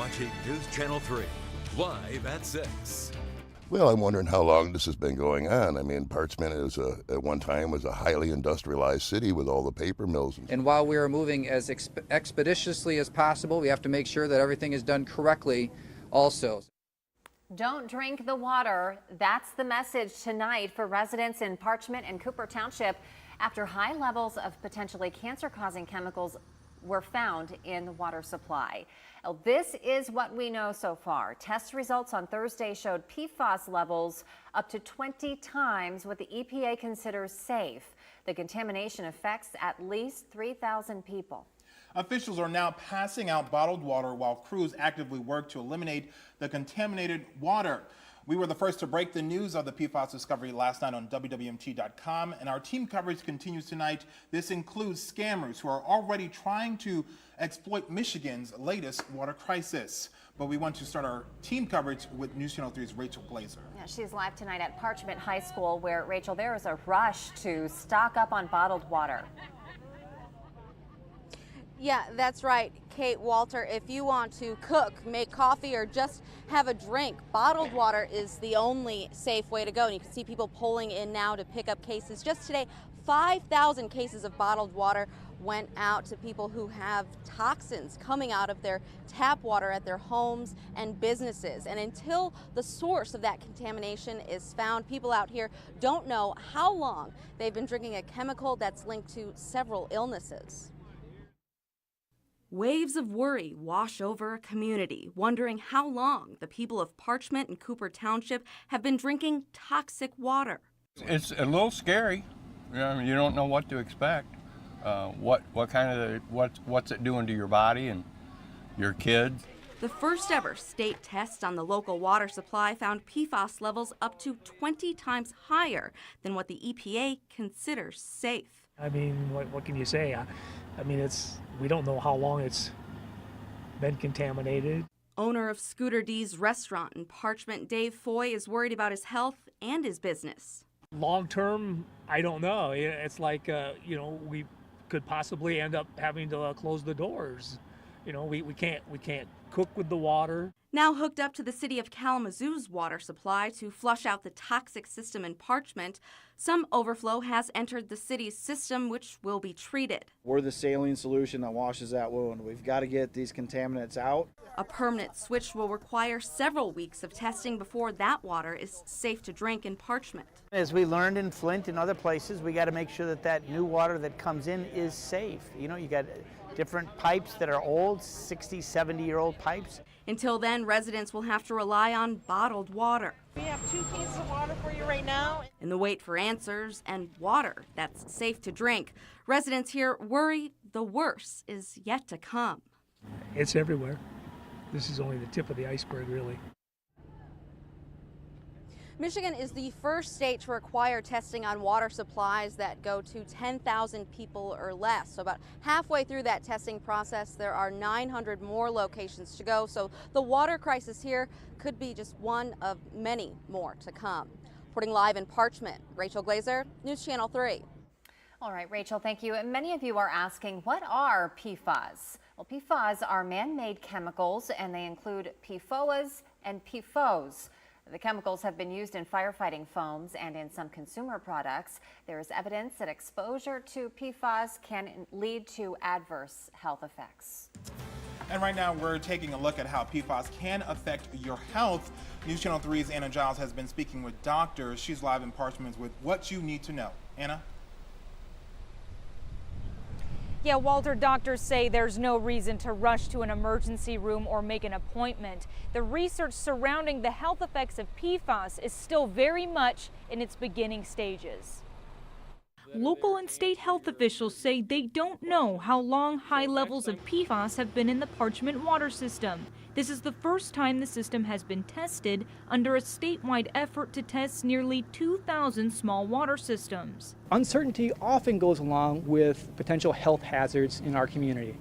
watching News Channel 3, live at 6. Well, I'm wondering how long this has been going on. I mean, Parchment at one time was a highly industrialized city with all the paper mills. And while we are moving as expeditiously as possible, we have to make sure that everything is done correctly also. Don't drink the water. That's the message tonight for residents in Parchment and Cooper Township after high levels of potentially cancer-causing chemicals were found in the water supply. Now, this is what we know so far. Test results on Thursday showed PFAS levels up to 20 times what the EPA considers safe. The contamination affects at least 3,000 people. Officials are now passing out bottled water while crews actively work to eliminate the contaminated water. We were the first to break the news of the PFAS discovery last night on WWMT.com, and our team coverage continues tonight. This includes scammers who are already trying to exploit Michigan's latest water crisis. But we want to start our team coverage with News Channel 3's Rachel Glazer. Yeah, she's live tonight at Parchment High School, where, Rachel, there is a rush to stock up on bottled water. Yeah, that's right, Kate, Walter. If you want to cook, make coffee, or just have a drink, bottled water is the only safe way to go. And you can see people pulling in now to pick up cases. Just today, 5,000 cases of bottled water went out to people who have toxins coming out of their tap water at their homes and businesses. And until the source of that contamination is found, people out here don't know how long they've been drinking a chemical that's linked to several illnesses. Waves of worry wash over a community, wondering how long the people of Parchment and Cooper Township have been drinking toxic water. It's a little scary. You don't know what to expect. What's it doing to your body and your kids? The first ever state test on the local water supply found PFAS levels up to 20 times higher than what the EPA considers safe. I mean, what can you say? I mean, we don't know how long it's been contaminated. Owner of Scooter D's restaurant in Parchment, Dave Foy, is worried about his health and his business. Long term, I don't know. It's like, we could possibly end up having to close the doors. We can't cook with the water. Now hooked up to the city of Kalamazoo's water supply to flush out the toxic system in Parchment, some overflow has entered the city's system, which will be treated. We're the saline solution that washes that wound. We've got to get these contaminants out. A permanent switch will require several weeks of testing before that water is safe to drink in Parchment. As we learned in Flint and other places, we got to make sure that new water that comes in is safe. You got different pipes that are old, 60, 70-year-old pipes. Until then, residents will have to rely on bottled water. We have 2 cases of water for you right now. In the wait for answers and water that's safe to drink, residents here worry the worst is yet to come. It's everywhere. This is only the tip of the iceberg, really. Michigan is the first state to require testing on water supplies that go to 10,000 people or less. So about halfway through that testing process, there are 900 more locations to go. So the water crisis here could be just one of many more to come. Reporting live in Parchment, Rachel Glazer, News Channel 3. All right, Rachel, thank you. And many of you are asking, what are PFAS? Well, PFAS are man-made chemicals, and they include PFOAs and PFOs. The chemicals have been used in firefighting foams and in some consumer products. There is evidence that exposure to PFAS can lead to adverse health effects. And right now we're taking a look at how PFAS can affect your health. News Channel 3's Anna Giles has been speaking with doctors. She's live in Parchment with what you need to know. Anna? Yeah, Walter, doctors say there's no reason to rush to an emergency room or make an appointment. The research surrounding the health effects of PFAS is still very much in its beginning stages. Local and state health officials say they don't know how long high levels of PFAS have been in the Parchment water system. This is the first time the system has been tested under a statewide effort to test nearly 2,000 small water systems. Uncertainty often goes along with potential health hazards in our community,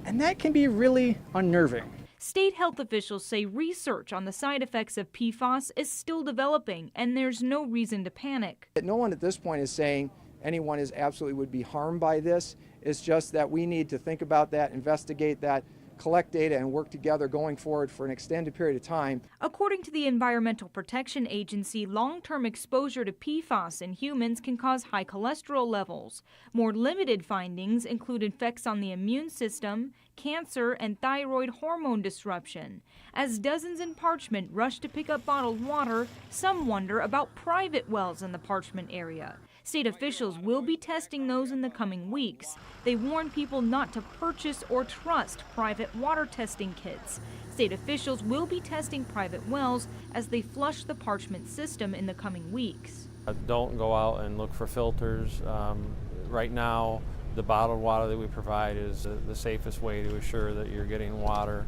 and that can be really unnerving. State health officials say research on the side effects of PFAS is still developing, and there's no reason to panic. No one at this point is saying anyone absolutely would be harmed by this. It's just that we need to think about that, investigate that, collect data and work together going forward for an extended period of time. According to the Environmental Protection Agency, long-term exposure to PFAS in humans can cause high cholesterol levels. More limited findings include effects on the immune system, cancer, and thyroid hormone disruption. As dozens in Parchment rush to pick up bottled water, some wonder about private wells in the Parchment area. State officials will be testing those in the coming weeks. They warn people not to purchase or trust private water testing kits. State officials will be testing private wells as they flush the Parchment system in the coming weeks. Don't go out and look for filters. Right now, the bottled water that we provide is the safest way to assure that you're getting water.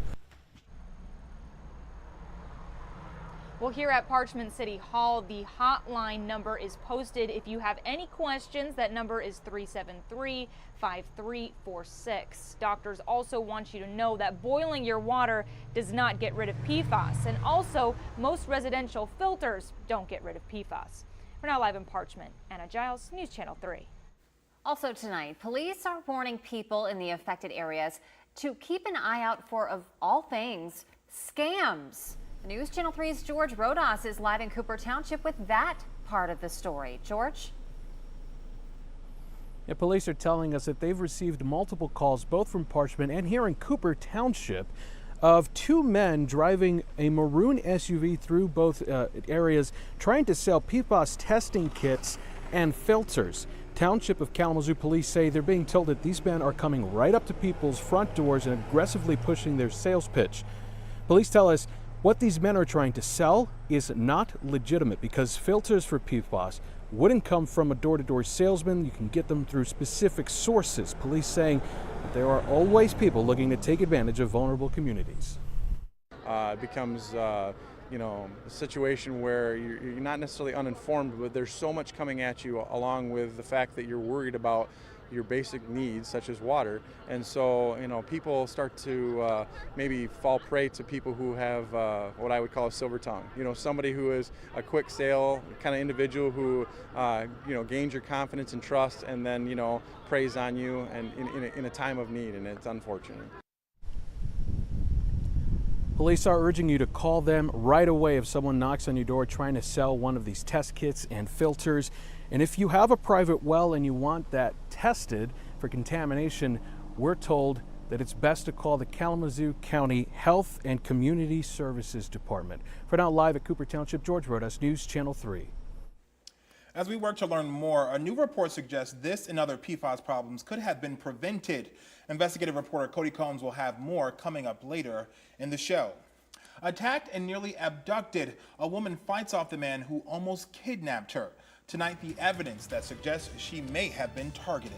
Well, here at Parchment City Hall, the hotline number is posted. If you have any questions, that number is 373-5346. Doctors also want you to know that boiling your water does not get rid of PFAS. And also, most residential filters don't get rid of PFAS. We're now live in Parchment. Anna Giles, News Channel 3. Also tonight, police are warning people in the affected areas to keep an eye out for, of all things, scams. News Channel 3's George Rodas is live in Cooper Township with that part of the story. George? Yeah, police are telling us that they've received multiple calls, both from Parchment and here in Cooper Township, of two men driving a maroon SUV through both areas, trying to sell PFAS testing kits and filters. Township of Kalamazoo police say they're being told that these men are coming right up to people's front doors and aggressively pushing their sales pitch. Police tell us what these men are trying to sell is not legitimate because filters for PFAS wouldn't come from a door-to-door salesman. You can get them through specific sources. Police saying that there are always people looking to take advantage of vulnerable communities. It becomes a situation where you're not necessarily uninformed, but there's so much coming at you, along with the fact that you're worried about your basic needs such as water, and so people start to maybe fall prey to people who have what I would call a silver tongue. Somebody who is a quick sale kind of individual who gains your confidence and trust, and then preys on you and in a time of need, and it's unfortunate. Police are urging you to call them right away if someone knocks on your door trying to sell one of these test kits and filters. And if you have a private well and you want that tested for contamination, we're told that it's best to call the Kalamazoo County Health and Community Services Department. For now, live at Cooper Township, George Rodas, News Channel 3. As we work to learn more, a new report suggests this and other PFAS problems could have been prevented. Investigative reporter Cody Combs will have more coming up later in the show. Attacked and nearly abducted, a woman fights off the man who almost kidnapped her. Tonight, the evidence that suggests she may have been targeted.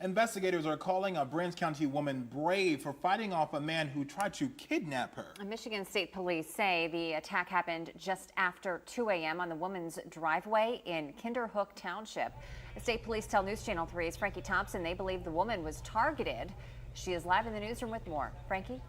Investigators are calling a Branch County woman brave for fighting off a man who tried to kidnap her. Michigan State Police say the attack happened just after 2 a.m. on the woman's driveway in Kinderhook Township. The State Police tell News Channel 3's Frankie Thompson they believe the woman was targeted. She is live in the newsroom with more. Frankie?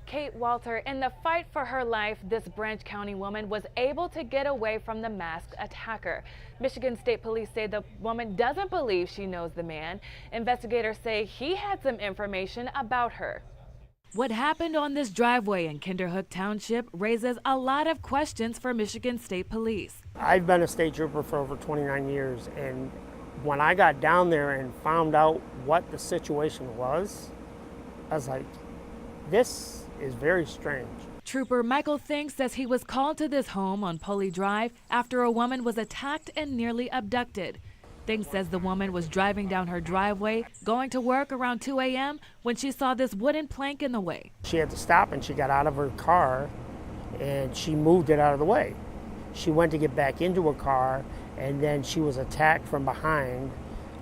Kate Walter, in the fight for her life, this Branch County woman was able to get away from the masked attacker. Michigan State Police say the woman doesn't believe she knows the man. Investigators say he had some information about her. What happened on this driveway in Kinderhook Township raises a lot of questions for Michigan State Police. I've been a state trooper for over 29 years, and when I got down there and found out what the situation was, I was like, this is very strange. Trooper Michael Think says he was called to this home on Pulley Drive after a woman was attacked and nearly abducted. Think says the woman was driving down her driveway, going to work around 2 a.m. when she saw this wooden plank in the way. She had to stop and she got out of her car and she moved it out of the way. She went to get back into her car and then she was attacked from behind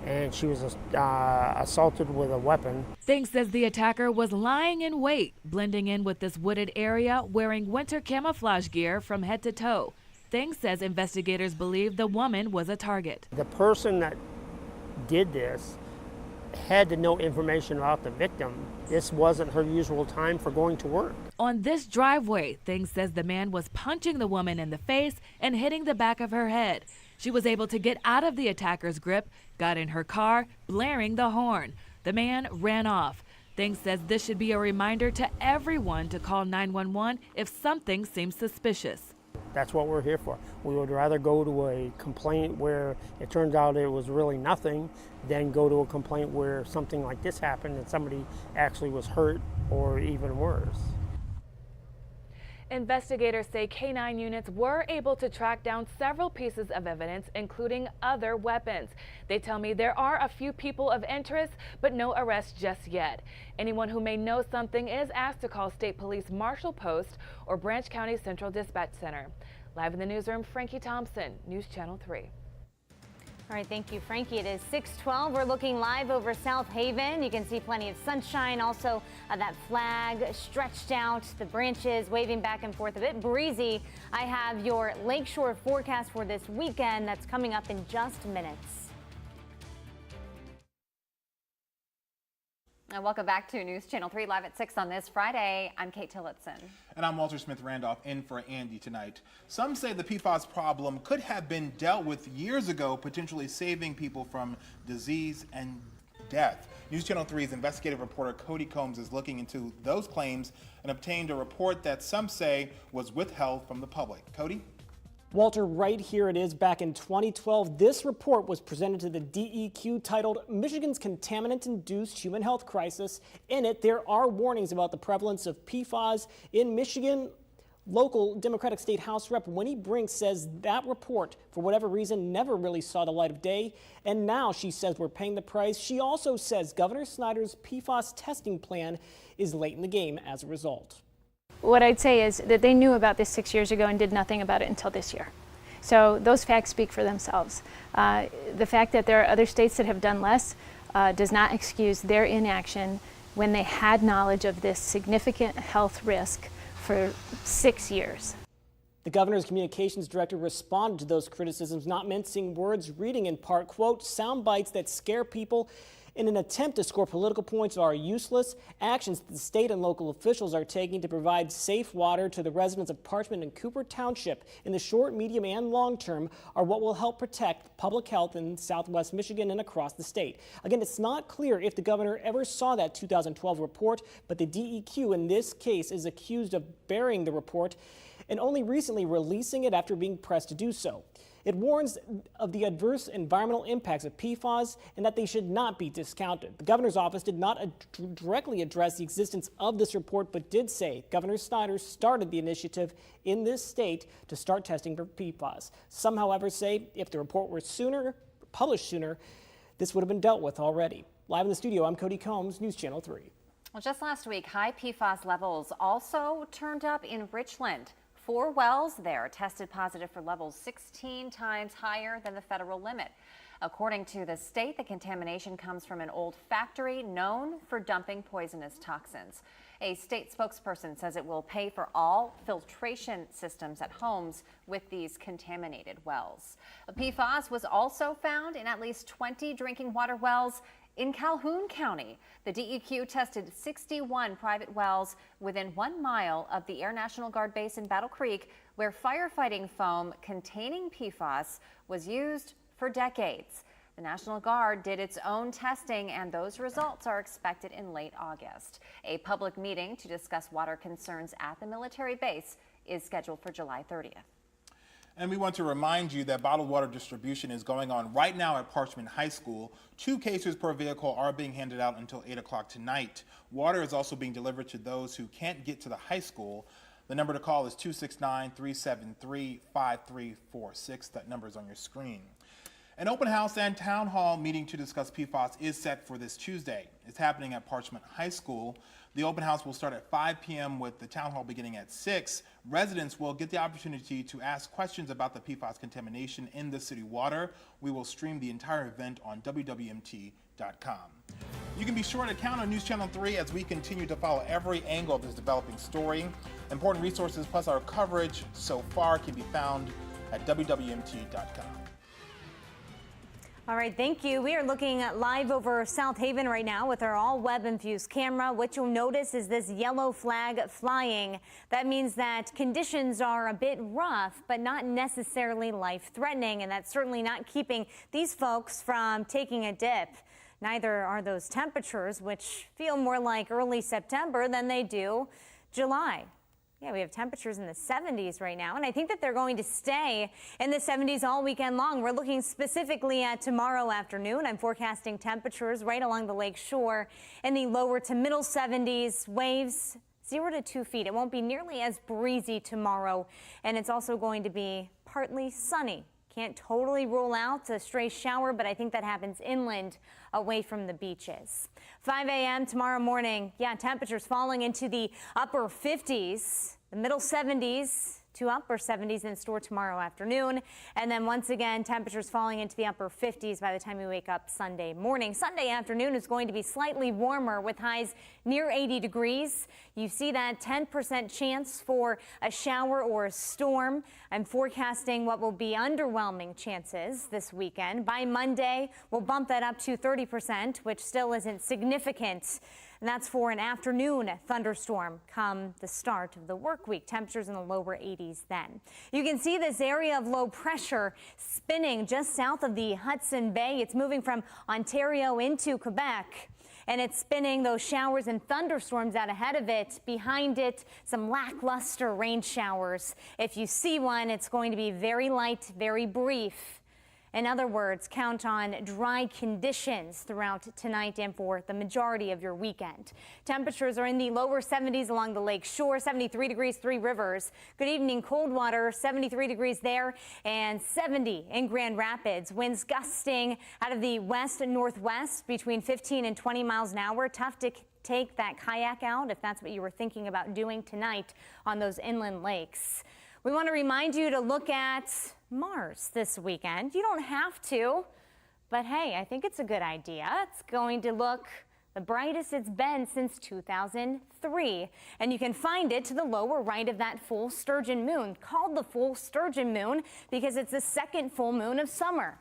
and she was assaulted with a weapon. Think says the attacker was lying in wait, blending in with this wooded area, wearing winter camouflage gear from head to toe. Think says investigators believe the woman was a target. The person that did this had to know information about the victim. This wasn't her usual time for going to work. On this driveway, Think says the man was punching the woman in the face and hitting the back of her head. She was able to get out of the attacker's grip, got in her car, blaring the horn. The man ran off. Things says this should be a reminder to everyone to call 911 if something seems suspicious. That's what we're here for. We would rather go to a complaint where it turns out it was really nothing than go to a complaint where something like this happened and somebody actually was hurt or even worse. Investigators say K-9 units were able to track down several pieces of evidence, including other weapons. They tell me there are a few people of interest, but no arrests just yet. Anyone who may know something is asked to call State Police Marshall Post or Branch County Central Dispatch Center. Live in the newsroom, Frankie Thompson, News Channel 3. All right, thank you, Frankie. It is 6:12. We're looking live over South Haven. You can see plenty of sunshine. Also, that flag stretched out, the branches waving back and forth, a bit breezy. I have your lakeshore forecast for this weekend that's coming up in just minutes. And welcome back to News Channel 3 live at 6 on this Friday. I'm Kate Tillotson. And I'm Walter Smith Randolph in for Andy tonight. Some say the PFAS problem could have been dealt with years ago, potentially saving people from disease and death. News Channel 3's investigative reporter Cody Combs is looking into those claims and obtained a report that some say was withheld from the public. Cody? Walter, right here it is. Back in 2012, this report was presented to the DEQ titled Michigan's Contaminant-Induced Human Health Crisis. In it, there are warnings about the prevalence of PFAS in Michigan. Local Democratic State House Rep Winnie Brink says that report, for whatever reason, never really saw the light of day. And now she says we're paying the price. She also says Governor Snyder's PFAS testing plan is late in the game as a result. What I'd say is that they knew about this 6 years ago and did nothing about it until this year. So those facts speak for themselves. The fact that there are other states that have done less does not excuse their inaction when they had knowledge of this significant health risk for 6 years. The governor's communications director responded to those criticisms, not mincing words, reading in part, quote, sound bites that scare people in an attempt to score political points are useless. Actions that the state and local officials are taking to provide safe water to the residents of Parchment and Cooper Township in the short, medium, and long term are what will help protect public health in Southwest Michigan and across the state. Again, it's not clear if the governor ever saw that 2012 report, but the DEQ in this case is accused of burying the report and only recently releasing it after being pressed to do so. It warns of the adverse environmental impacts of PFAS and that they should not be discounted. The governor's office did not directly address the existence of this report, but did say Governor Snyder started the initiative in this state to start testing for PFAS. Some, however, say if the report were published sooner, this would have been dealt with already. Live in the studio, I'm Cody Combs, News Channel 3. Well, just last week, high PFAS levels also turned up in Richland. 4 wells there tested positive for levels 16 times higher than the federal limit. According to the state, the contamination comes from an old factory known for dumping poisonous toxins. A state spokesperson says it will pay for all filtration systems at homes with these contaminated wells. PFAS was also found in at least 20 drinking water wells in Calhoun County. The DEQ tested 61 private wells within 1 mile of the Air National Guard base in Battle Creek, where firefighting foam containing PFAS was used for decades. The National Guard did its own testing, and those results are expected in late August. A public meeting to discuss water concerns at the military base is scheduled for July 30th. And we want to remind you that bottled water distribution is going on right now at Parchment High School. 2 cases per vehicle are being handed out until 8 o'clock tonight. Water is also being delivered to those who can't get to the high school. The number to call is 269-373-5346. That number is on your screen. An open house and town hall meeting to discuss PFAS is set for this Tuesday. It's happening at Parchment High School. The open house will start at 5 p.m. with the town hall beginning at 6. Residents will get the opportunity to ask questions about the PFAS contamination in the city water. We will stream the entire event on WWMT.com. You can be sure to count on News Channel 3 as we continue to follow every angle of this developing story. Important resources plus our coverage so far can be found at WWMT.com. All right, thank you. We are looking live over South Haven right now with our all-web infused camera. What you'll notice is this yellow flag flying. That means that conditions are a bit rough, but not necessarily life-threatening, and that's certainly not keeping these folks from taking a dip. Neither are those temperatures, which feel more like early September than they do July. Yeah, we have temperatures in the 70s right now, and I think that they're going to stay in the 70s all weekend long. We're looking specifically at tomorrow afternoon. I'm forecasting temperatures right along the lake shore in the lower to middle 70s, waves 0 to 2 feet. It won't be nearly as breezy tomorrow, and it's also going to be partly sunny. Can't totally rule out a stray shower, but I think that happens inland away from the beaches. 5 a.m. tomorrow morning, yeah, temperatures falling into the upper 50s, the middle 70s to upper 70s in store tomorrow afternoon. And then once again, temperatures falling into the upper 50s by the time we wake up Sunday morning. Sunday afternoon is going to be slightly warmer with highs near 80 degrees. You see that 10% chance for a shower or a storm. I'm forecasting what will be underwhelming chances this weekend. By Monday, we'll bump that up to 30%, which still isn't significant. And that's for an afternoon thunderstorm come the start of the work week. Temperatures in the lower 80s then. You can see this area of low pressure spinning just south of the Hudson Bay. It's moving from Ontario into Quebec, and it's spinning those showers and thunderstorms out ahead of it. Behind it, some lackluster rain showers. If you see one, it's going to be very light, very brief. In other words, count on dry conditions throughout tonight and for the majority of your weekend. Temperatures are in the lower 70s along the lake shore, 73 degrees, Three Rivers. Good evening, Coldwater, 73 degrees there and 70 in Grand Rapids. Winds gusting out of the west and northwest between 15 and 20 miles an hour. Tough to take that kayak out if that's what you were thinking about doing tonight on those inland lakes. We want to remind you to look at Mars this weekend. You don't have to, but hey, I think it's a good idea. It's going to look the brightest it's been since 2003. And you can find it to the lower right of that full sturgeon moon, called the full sturgeon moon because it's the second full moon of summer.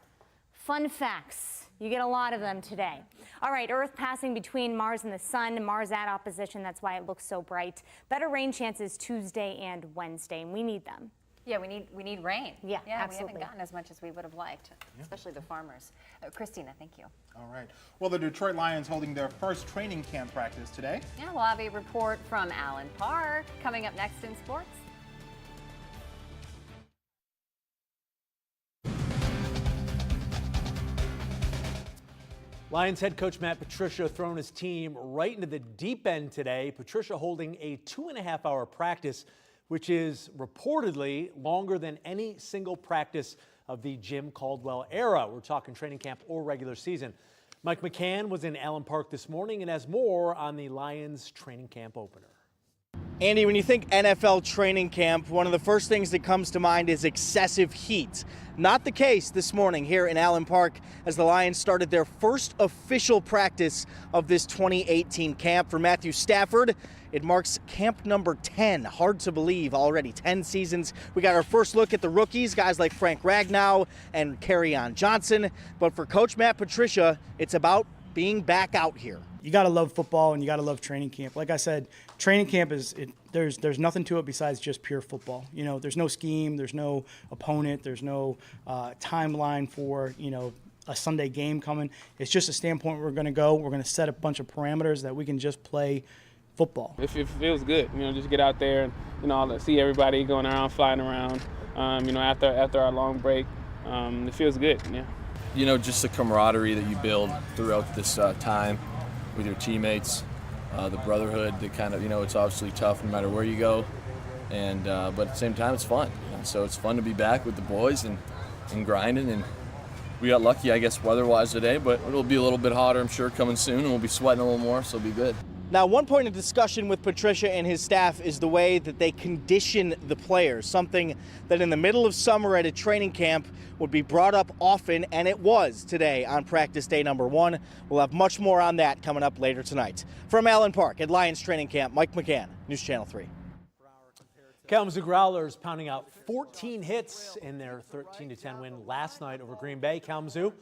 Fun facts. You get a lot of them today. All right, Earth passing between Mars and the sun. Mars at opposition. That's why it looks so bright. Better rain chances Tuesday and Wednesday, and we need them. Yeah, we need rain. Yeah, absolutely. We haven't gotten as much as we would have liked, especially the farmers. Christina, thank you. All right. Well, the Detroit Lions holding their first training camp practice today. Yeah, we'll have a report from Allen Park coming up next in sports. Lions head coach Matt Patricia throwing his team right into the deep end today. Patricia holding a 2.5-hour practice, which is reportedly longer than any single practice of the Jim Caldwell era. We're talking training camp or regular season. Mike McCann was in Allen Park this morning and has more on the Lions training camp opener. Andy, when you think NFL training camp, one of the first things that comes to mind is excessive heat. Not the case this morning here in Allen Park as the Lions started their first official practice of this 2018 camp. For Matthew Stafford, it marks camp number 10. Hard to believe, already 10 seasons. We got our first look at the rookies, guys like Frank Ragnow and Kerryon Johnson. But for Coach Matt Patricia, it's about being back out here. You got to love football and you got to love training camp. Like I said, training camp there's nothing to it besides just pure football. You know, there's no scheme, there's no opponent, there's no timeline for, a Sunday game coming. It's just a standpoint we're going to go. We're going to set a bunch of parameters that we can just play football. It feels good, just get out there and, see everybody going around, flying around, after our long break. It feels good, yeah. Just the camaraderie that you build throughout this time with your teammates, the brotherhood, the kind of, it's obviously tough no matter where you go, and but at the same time it's fun. And so it's fun to be back with the boys and grinding. And we got lucky, I guess, weather-wise today, but it'll be a little bit hotter, I'm sure, coming soon, and we'll be sweating a little more, so it'll be good. Now, one point of discussion with Patricia and his staff is the way that they condition the players, something that in the middle of summer at a training camp would be brought up often, and it was today on practice day number 1. We'll have much more on that coming up later tonight. From Allen Park at Lions Training Camp, Mike McCann, News Channel 3. Kalamazoo Growlers pounding out 14 hits in their 13-10 win last night over Green Bay. Kalamazoo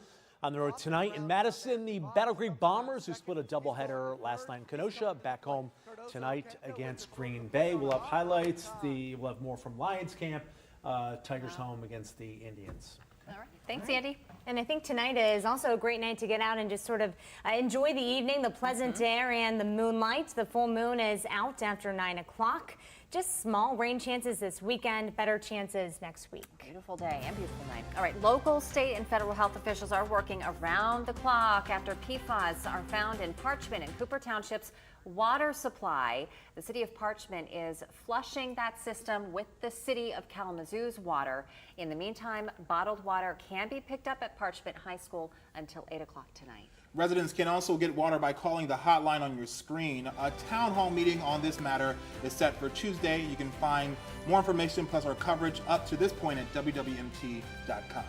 On the road tonight in Madison, the Battle Creek Bombers, who split a doubleheader last night in Kenosha, back home tonight against Green Bay. We'll have highlights. We'll have more from Lions camp. Tigers home against the Indians. All right. Thanks, Andy. And I think tonight is also a great night to get out and just sort of enjoy the evening, the pleasant air and the moonlight. The full moon is out after 9 o'clock. Just small rain chances this weekend, better chances next week. Beautiful day and beautiful night. All right, local, state, and federal health officials are working around the clock after PFAS are found in Parchment and Cooper Township's water supply. The city of Parchment is flushing that system with the city of Kalamazoo's water. In the meantime, bottled water can be picked up at Parchment High School until 8 o'clock tonight. Residents can also get water by calling the hotline on your screen. A town hall meeting on this matter is set for Tuesday. You can find more information plus our coverage up to this point at WWMT.com.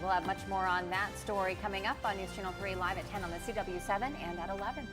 We'll have much more on that story coming up on News Channel 3 live at 10 on the CW7 and at 11.